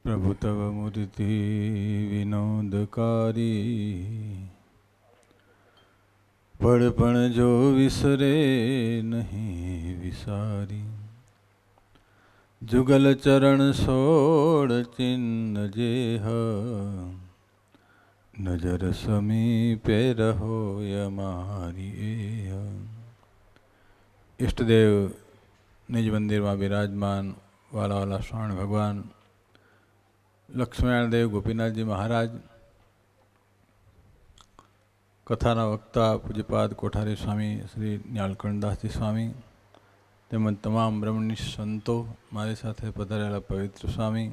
प्रभु तव मूर्ति विनोदकारी, पड़पण जो विसरे नहीं विसारी। जुगल चरण सोड़ चिन्ह जेह, नजर समीपे रहो यमारी एह। इष्टदेव निज मंदिर में विराजमान वाला वाला स्वामी भगवान लक्ष्मीनारायण देव गोपीनाथ जी महाराज, कथाना वक्ता पूज्यपाद कोठारी स्वामी श्री न्यालकंठदास जी स्वामी તેમજ તમામ બ્રહ્મનિષ્ઠ સંતો, મારી સાથે પધારેલા પવિત્ર સ્વામી,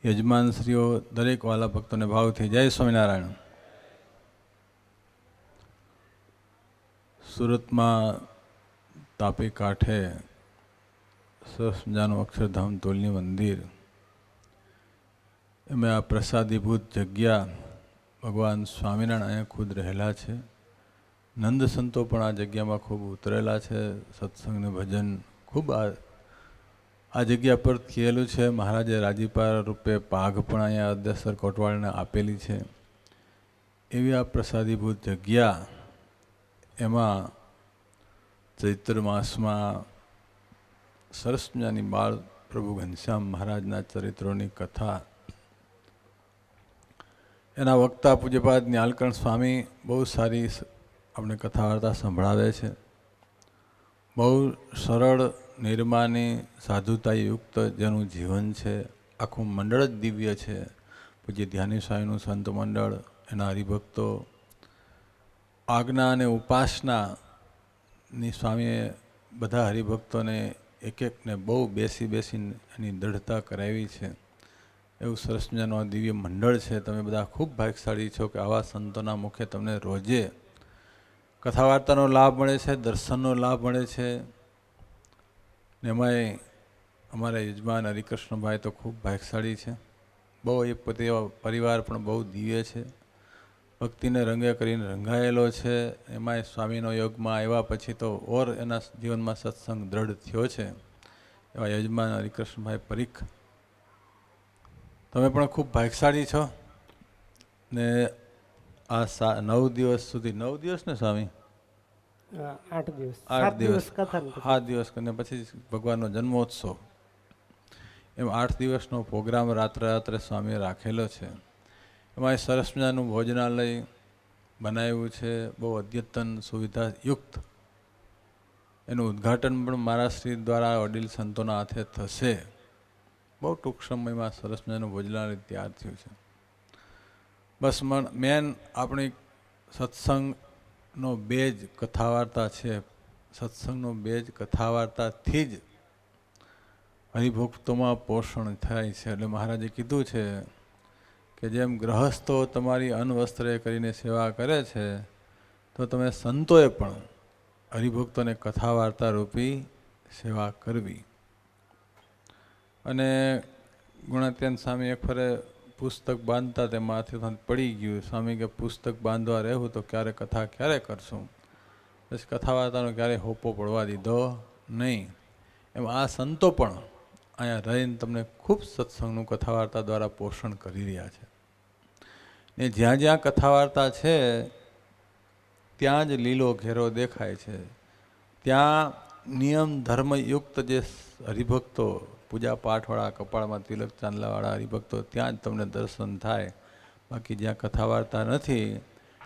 યજમાનશ્રીઓ, દરેક વાલા ભક્તોને ભાવથી જય સ્વામિનારાયણ. સુરતમાં તાપી કાંઠે સરસ મજાનું અક્ષરધામ તોલની મંદિર, એમાં આ પ્રસાદીભૂત જગ્યા ભગવાન સ્વામિનારાયણ અહીંયા ખુદ રહેલા છે. નંદ સંતો પણ આ જગ્યામાં ખૂબ ઉતરેલા છે. સત્સંગ ને ભજન ખૂબ આ જગ્યા પર થયેલું છે. મહારાજે રાજીપા રૂપે પાઘ પણ અહીંયા અદ્યસર કોટવાળને આપેલી છે. એવી આ પ્રસાદીભૂત જગ્યા, એમાં ચૈત્ર માસમાં સરસ મજાની બાળ પ્રભુ ઘનશ્યામ મહારાજના ચરિત્રોની કથા, એના વક્તા પૂજ્યપાદ ન્યાલકંઠ સ્વામી બહુ સારી આપણે કથા વાર્તા સંભળાવે છે. બહુ સરળ, નિર્માની, સાધુતાયુક્ત જેનું જીવન છે. આખું મંડળ જ દિવ્ય છે. પૂજ્ય ધ્યાની સ્વામીનું સંત મંડળ, એના હરિભક્તો, આજ્ઞા અને ઉપાસનાની સ્વામીએ બધા હરિભક્તોને એક એકને બહુ બેસી એની દૃઢતા કરાવી છે. એવું સરસ મજાનું આ દિવ્ય મંડળ છે. તમે બધા ખૂબ ભાગ્યશાળી છો કે આવા સંતોના મુખે તમને રોજે કથા વાર્તાનો લાભ મળે છે, દર્શનનો લાભ મળે છે. એમાંય અમારા યજમાન હરિકૃષ્ણભાઈ તો ખૂબ ભાગ્યશાળી છે. બહુ એ પરિવાર પણ બહુ દિવ્ય છે. ભક્તિને રંગે કરીને રંગાયેલો છે. એમાંય સ્વામીનો યોગમાં આવ્યા પછી તો ઓર એના જીવનમાં સત્સંગ દ્રઢ થયો છે. એવા યજમાન હરિકૃષ્ણભાઈ પરીખ, તમે પણ ખૂબ ભાગ્યશાળી છો. ને આ 9 દિવસ સુધી, 9 દિવસ ને સ્વામી, 8 દિવસ, 8 દિવસ, 7 દિવસ કરીને પછી ભગવાનનો જન્મોત્સવ, એમ 8 દિવસનો પ્રોગ્રામ રાત્રે સ્વામીએ રાખેલો છે. એમાં સરસ મજાનું ભોજનાલય બનાવ્યું છે, બહુ અદ્યતન સુવિધાયુક્ત. એનું ઉદ્ઘાટન પણ મારા શ્રી દ્વારા વડીલ સંતોના હાથે થશે. બહુ ટૂંક સમયમાં સરસ મજાનું ભોજનાલય તૈયાર થયું છે. બસ મેન આપણી સત્સંગનો બેજ કથા વાર્તા છે. સત્સંગનો બેજ કથા વાર્તાથી જ હરિભક્તોમાં પોષણ થાય છે. એટલે મહારાજે કીધું છે કે જેમ ગ્રહસ્થો તમારી અન્વસ્ત્રે કરીને સેવા કરે છે, તો તમે સંતોએ પણ હરિભક્તોને કથા વાર્તા રૂપી સેવા કરવી. અને ગુણાત્યાન સ્વામી એક ફરે પુસ્તક બાંધતા તેમાંથી પડી ગયું. સ્વામી કે પુસ્તક બાંધવા રહેવું તો ક્યારે કથા ક્યારે કરશું, બસ કથા વાર્તાનો ક્યારેય હોપો પડવા દીધો નહીં. એમ આ સંતો પણ અહીંયા રહીને તમને ખૂબ સત્સંગનું કથા વાર્તા દ્વારા પોષણ કરી રહ્યા છે. ને જ્યાં જ્યાં કથા વાર્તા છે ત્યાં જ લીલો ઘેરો દેખાય છે. ત્યાં નિયમ ધર્મયુક્ત જે હરિભક્તો, પૂજા પાઠવાળા, કપાળમાં તિલક ચાંદલાવાળા હરિભક્તો, ત્યાં જ તમને દર્શન થાય. બાકી જ્યાં કથા વાર્તા નથી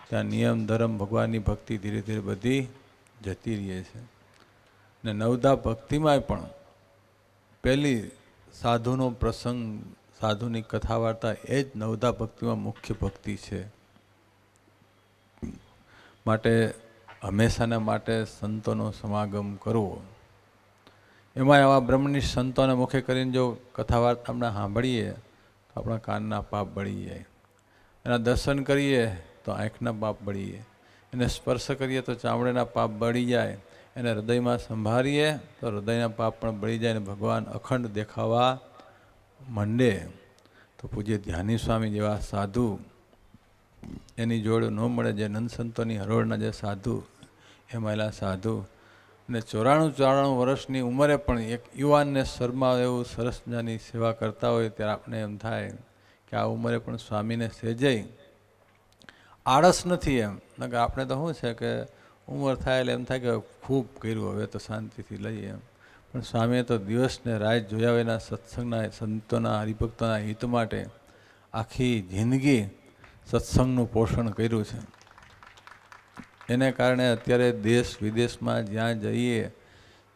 ત્યાં નિયમ ધર્મ, ભગવાનની ભક્તિ ધીરે ધીરે બધી જતી રહે છે. ને નવધા ભક્તિમાંય પણ પહેલી સાધુનો પ્રસંગ, સાધુની કથા વાર્તા, એ જ નવધા ભક્તિમાં મુખ્ય ભક્તિ છે. માટે હંમેશાને માટે સંતોનો સમાગમ કરવો. એમાં આવા બ્રહ્મનિષ્ઠ સંતોને મુખે કરીને જો કથા વાર્તા આપણે સાંભળીએ તો આપણા કાનના પાપ બળી જાય. એના દર્શન કરીએ તો આંખના પાપ બળી જાય. એને સ્પર્શ કરીએ તો ચામડીના પાપ બળી જાય. એને હૃદયમાં સંભાળીએ તો હૃદયના પાપ પણ બળી જાય. અને ભગવાન અખંડ દેખાવા માંડે. તો પૂજ્ય ધ્યાની સ્વામી જેવા સાધુ એની જોડે ન મળે. જે નંદ સંતોની હરોળના જે સાધુ, એ મહિલા સાધુ ને 94 વર્ષની ઉંમરે પણ એક યુવાનને શરમાવે એવું સરસ મજાની સેવા કરતા હોય ત્યારે આપણે એમ થાય કે આ ઉંમરે પણ સ્વામીને સેજય આળસ નથી એમ. નકર આપણે તો શું છે કે ઉંમર થાય એટલે એમ થાય કે ખૂબ કર્યું, હવે તો શાંતિથી લઈએ એમ. પણ સ્વામીએ તો દિવસને રાત જોયા વિના સત્સંગના, સંતોના, હરિભક્તોના હિત માટે આખી જિંદગી સત્સંગનું પોષણ કર્યું છે. એને કારણે અત્યારે દેશ વિદેશમાં જ્યાં જઈએ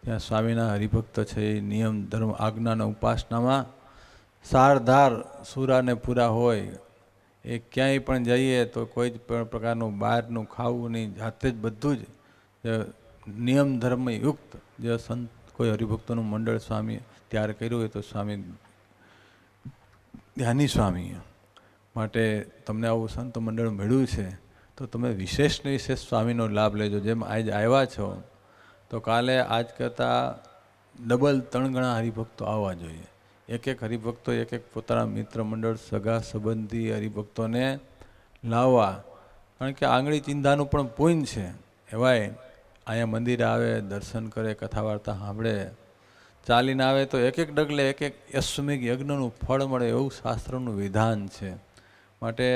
ત્યાં સ્વામીના હરિભક્ત છે એ નિયમ ધર્મ આજ્ઞાના ઉપાસનામાં સારધાર સુરાને પૂરા હોય. એ ક્યાંય પણ જઈએ તો કોઈ જ પ્રકારનું બહારનું ખાવું નહીં, જાતે જ બધું જ નિયમ ધર્મ યુક્ત જે સંત કોઈ હરિભક્તોનું મંડળ સ્વામી તૈયાર કર્યું હોય તો સ્વામી ધ્યાની સ્વામી માટે તમને આવું સંત મંડળ મળ્યું છે તો તમે વિશેષને વિશેષ સ્વામીનો લાભ લેજો. જેમ આજ આવ્યા છો તો કાલે આજ કરતાં ડબલ 3 ગણા હરિભક્તો આવવા જોઈએ. એક હરિભક્તો એક પોતાના મિત્ર મંડળ સગા સંબંધી હરિભક્તોને લાવવા, કારણ કે આંગળી ચિંધાનું પણ પુણ્ય છે. એવાય અહીંયા મંદિરે આવે, દર્શન કરે, કથા વાર્તા સાંભળે, ચાલીને આવે તો એક ડગલે એક અશ્વમેઘ યજ્ઞનું ફળ મળે એવું શાસ્ત્રનું વિધાન છે. માટે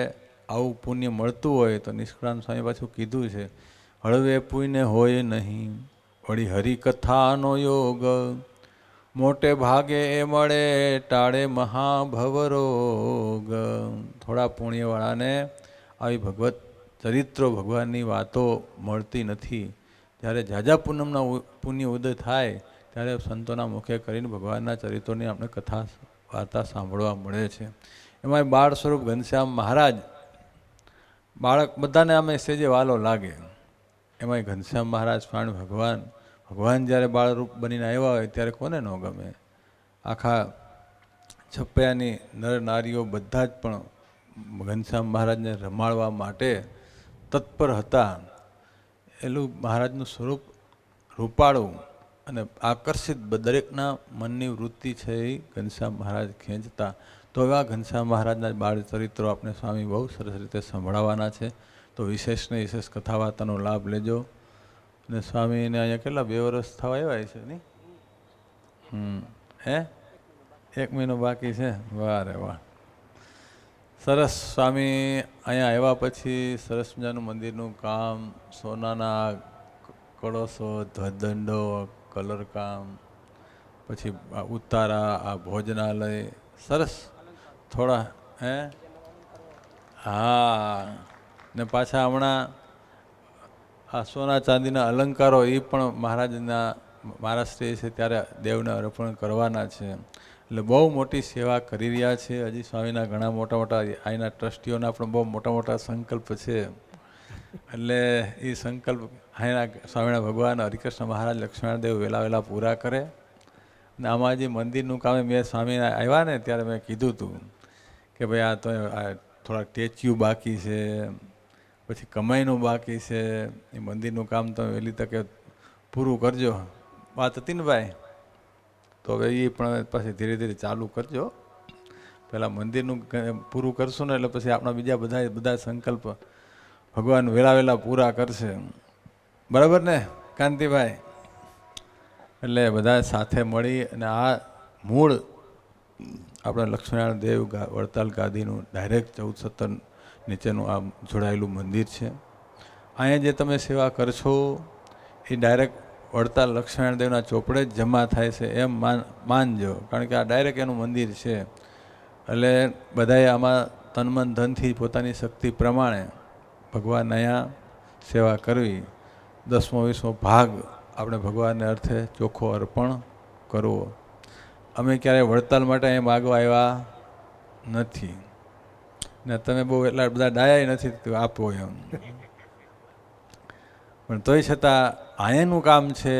આવું પુણ્ય મળતું હોય તો નિષ્કળાનંદ સ્વામી પાછું કીધું છે, હળવે પુણ્ય હોય નહીં વળી હરિકથાનો યોગ, મોટે ભાગે એ મળે ટાળે મહાભવરોગ. થોડા પુણ્યવાળાને આવી ભગવત ચરિત્રો ભગવાનની વાતો મળતી નથી. ત્યારે ઝાઝા પૂનમના પુણ્ય ઉદય થાય ત્યારે સંતોના મુખે કરીને ભગવાનના ચરિત્રોની આપણે કથા વાર્તા સાંભળવા મળે છે. એમાં બાળ સ્વરૂપ ઘનશ્યામ મહારાજ, બાળક બધાને આમે સેજે વાલો લાગે. એમાંય ઘનશ્યામ મહારાજ સ્વામી ભગવાન જ્યારે બાળરૂપ બનીને આવ્યા હોય ત્યારે કોને ન ગમે. આખા છપૈયાની નર નારીઓ બધા જ પણ ઘનશ્યામ મહારાજને રમાડવા માટે તત્પર હતા. એટલું મહારાજનું સ્વરૂપ રૂપાળું અને આકર્ષિત દરેકના મનની વૃત્તિ છે એ ઘનશ્યામ મહારાજ ખેંચતા. તો એવા ઘનશ્યામ મહારાજના બાળ ચરિત્રો આપણે સ્વામી બહુ સરસ રીતે સંભળાવવાના છે. તો વિશેષને વિશેષ કથા વાર્તાનો લાભ લેજો. અને સ્વામીને અહીંયા કેટલા 2 વર્ષ થવા આવ્યા છે નહીં? હે 1 મહિનો બાકી છે. વાહ રે વાહ, સરસ. સ્વામી અહીંયા આવ્યા પછી સરસ મજાનું મંદિરનું કામ, સોનાના કળશો, ધ્વજદંડો, કલરકામ, પછી ઉતારા, આ ભોજનાલય સરસ થોડા હા. ને પાછા હમણાં આ સોના ચાંદીના અલંકારો એ પણ મહારાજશ્રી છે ત્યારે દેવને અર્પણ કરવાના છે. એટલે બહુ મોટી સેવા કરી રહ્યા છે. હજી સ્વામીના ઘણા મોટા અહીંના ટ્રસ્ટીઓના પણ બહુ મોટા સંકલ્પ છે. એટલે એ સંકલ્પ અહીંના સ્વામીના ભગવાન હરિકૃષ્ણ મહારાજ લક્ષ્મણદેવ વહેલા પૂરા કરે. ને આમાં જે મંદિરનું કામ મેં સ્વામી આવ્યા ને ત્યારે મેં કીધું હતું કે ભાઈ આ તો થોડા સ્ટેચ્યુ બાકી છે, પછી કમાઈનું બાકી છે, એ મંદિરનું કામ તમે વહેલી તકે પૂરું કરજો. વાત હતી ને ભાઈ? તો હવે એ પણ પછી ધીરે ધીરે ચાલુ કરજો. પહેલાં મંદિરનું પૂરું કરશું ને એટલે પછી આપણા બીજા બધા સંકલ્પ ભગવાન વહેલા પૂરા કરશે. બરાબર ને કાંતિભાઈ? એટલે બધા સાથે મળી અને આ મૂળ આપણે લક્ષ્મીનારાયણ દેવ વડતાલ ગાદીનું ડાયરેક્ટ 1417 નીચેનું આ જોડાયેલું મંદિર છે. અહીંયા જે તમે સેવા કરશો એ ડાયરેક્ટ વડતાલ લક્ષ્મીનારાયણ દેવના ચોપડે જ જમા થાય છે એમ માનજો, કારણ કે આ ડાયરેક્ટ એનું મંદિર છે. એટલે બધાએ આમાં તનમન ધનથી પોતાની શક્તિ પ્રમાણે ભગવાન અહીંયા સેવા કરવી. 10મો 20મો ભાગ આપણે ભગવાનને અર્થે ચોખ્ખો અર્પણ કરવો. અમે ક્યારેય વડતાલ માટે અહીં માગવા આવ્યા નથી ને તમે બહુ એટલા બધા ડાયા નથી આપો એમ, પણ તોય છતાં અહીંયાનું કામ છે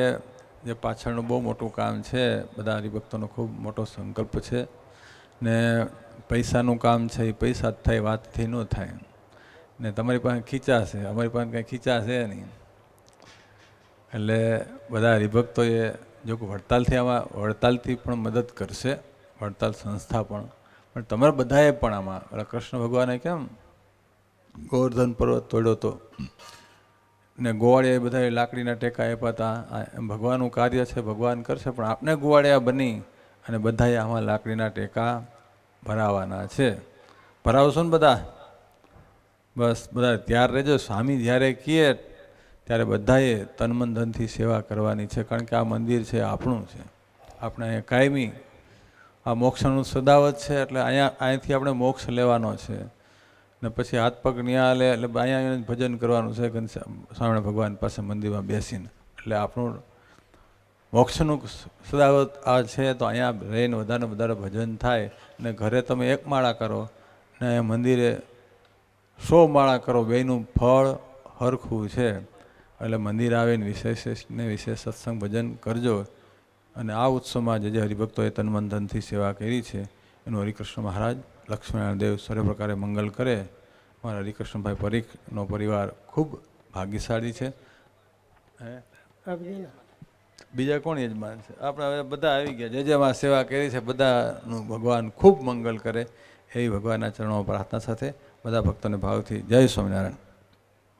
જે પાછળનું બહુ મોટું કામ છે. બધા હરિભક્તોનો ખૂબ મોટો સંકલ્પ છે. ને પૈસાનું કામ છે એ પૈસા જ થાય, વાતથી ન થાય. ને તમારી પાસે ખીચા છે, અમારી પાસે કંઈ ખીચા છે નહીં. એટલે બધા હરિભક્તોએ જો વડતાલથી પણ મદદ કરશે, વડતાલ સંસ્થા પણ તમારે બધાએ પણ આમાં કૃષ્ણ ભગવાને કેમ ગોવર્ધન પર્વત તોડ્યો હતો ને ગોવાળિયા બધા લાકડીના ટેકા આપ્યા હતા. એમ ભગવાનનું કાર્ય છે, ભગવાન કરશે, પણ આપણે ગોવાળિયા બની અને બધાએ આમાં લાકડીના ટેકા ભરાવાના છે. ભરાવશો ને બધા? બસ બધા ત્યાર રહેજો. સ્વામી જ્યારે કહે ત્યારે બધાએ તન મન ધનથી સેવા કરવાની છે, કારણ કે આ મંદિર છે આપણું છે. આપણે અહીંયા કાયમી આ મોક્ષનું સદાવત છે, એટલે અહીંયાથી આપણે મોક્ષ લેવાનો છે. ને પછી હાથ પગ ન્યા લે એટલે અહીંયા ભજન કરવાનું છે સ્વામિનારાયણ ભગવાન પાસે મંદિરમાં બેસીને. એટલે આપણું મોક્ષનું સદાવત આ છે, તો અહીંયા રહીને વધારે ભજન થાય. ને ઘરે તમે એક માળા કરો ને મંદિરે 100 માળા કરો, બેયનું ફળ હરખું છે. એટલે મંદિર આવીને વિશેષ સત્સંગ ભજન કરજો. અને આ ઉત્સવમાં જે હરિભક્તોએ તન મન ધનથી સેવા કરી છે એનું હરિકૃષ્ણ મહારાજ, લક્ષ્મીનારાયણ દેવ સર્વ પ્રકારે મંગલ કરે. મારા હરિકૃષ્ણભાઈ પરીખનો પરિવાર ખૂબ ભાગ્યશાળી છે. બીજા કોણ યજમાન છે? આપણે હવે બધા આવી ગયા. જેમાં સેવા કરી છે બધાનું ભગવાન ખૂબ મંગલ કરે એવી ભગવાનના ચરણોમાં પ્રાર્થના સાથે બધા ભક્તોને ભાવથી જય સ્વામિનારાયણ.